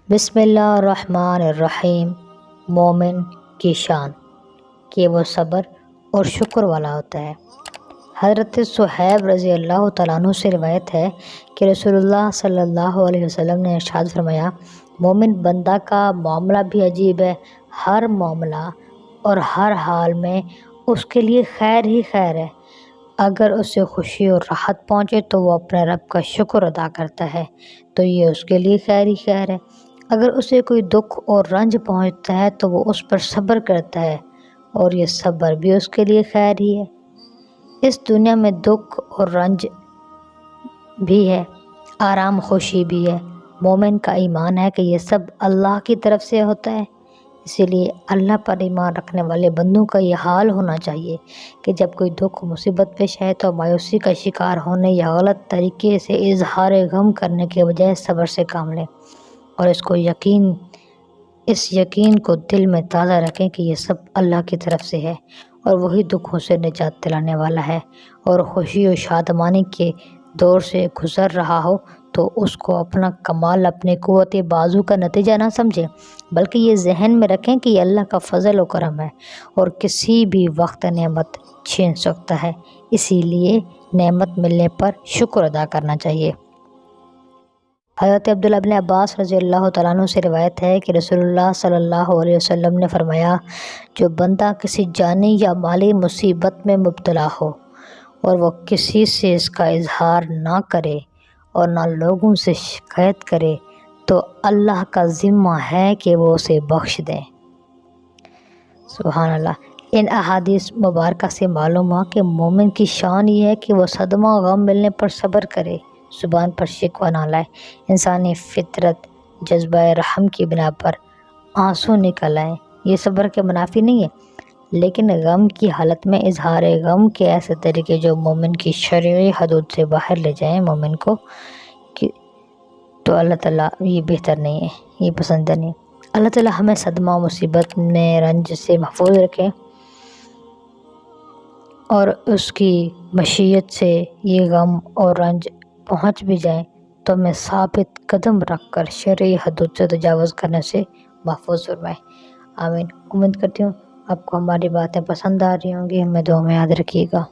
بسم اللہ الرحمن الرحیم۔ مومن کی شان کہ وہ صبر اور شکر والا ہوتا ہے۔ حضرت صہیب رضی اللہ تعالیٰ عنہ سے روایت ہے کہ رسول اللہ صلی اللہ علیہ وسلم نے ارشاد فرمایا، مومن بندہ کا معاملہ بھی عجیب ہے، ہر معاملہ اور ہر حال میں اس کے لیے خیر ہی خیر ہے۔ اگر اسے خوشی اور راحت پہنچے تو وہ اپنے رب کا شکر ادا کرتا ہے تو یہ اس کے لیے خیر ہی خیر ہے۔ اگر اسے کوئی دکھ اور رنج پہنچتا ہے تو وہ اس پر صبر کرتا ہے اور یہ صبر بھی اس کے لیے خیر ہی ہے۔ اس دنیا میں دکھ اور رنج بھی ہے، آرام خوشی بھی ہے۔ مومن کا ایمان ہے کہ یہ سب اللہ کی طرف سے ہوتا ہے، اسی لیے اللہ پر ایمان رکھنے والے بندوں کا یہ حال ہونا چاہیے کہ جب کوئی دکھ مصیبت پیش آئے تو مایوسی کا شکار ہونے یا غلط طریقے سے اظہار غم کرنے کے بجائے صبر سے کام لیں اور اس یقین کو دل میں تازہ رکھیں کہ یہ سب اللہ کی طرف سے ہے اور وہی دکھوں سے نجات دلانے والا ہے، اور خوشی و شادمانی کے دور سے گزر رہا ہو تو اس کو اپنا کمال اپنی قوت بازو کا نتیجہ نہ سمجھیں، بلکہ یہ ذہن میں رکھیں کہ یہ اللہ کا فضل و کرم ہے اور کسی بھی وقت نعمت چھین سکتا ہے، اسی لیے نعمت ملنے پر شکر ادا کرنا چاہیے۔ حضرت عبداللہ بن عباس رضی اللہ تعالیٰ عنہ سے روایت ہے کہ رسول اللہ صلی اللہ علیہ وسلم نے فرمایا، جو بندہ کسی جانی یا مالی مصیبت میں مبتلا ہو اور وہ کسی سے اس کا اظہار نہ کرے اور نہ لوگوں سے شکایت کرے تو اللہ کا ذمہ ہے کہ وہ اسے بخش دیں۔ سبحان اللہ۔ ان احادیث مبارکہ سے معلوم ہوا کہ مومن کی شان یہ ہے کہ وہ صدمہ غم ملنے پر صبر کرے، زبان پر شکوہ نہ لائے۔ انسانی فطرت جذبہ رحم کی بنا پر آنسو نکل آئیں، یہ صبر کے منافی نہیں ہے، لیکن غم کی حالت میں اظہار غم کے ایسے طریقے جو مومن کی شرعی حدود سے باہر لے جائیں مومن کو، تو اللہ تعالیٰ یہ بہتر نہیں ہے، یہ پسندیدہ نہیں ہے۔ اللہ تعالیٰ ہمیں صدمہ مصیبت میں رنج سے محفوظ رکھے اور اس کی مشیت سے یہ غم اور رنج پہنچ بھی جائیں تو ہمیں ثابت قدم رکھ کر شرعی حدود سے تجاوز کرنے سے محفوظ فرمائے۔ آمین۔ امید کرتی ہوں آپ کو ہماری باتیں پسند آ رہی ہوں گی، ہمیں دعا میں یاد رکھیے گا۔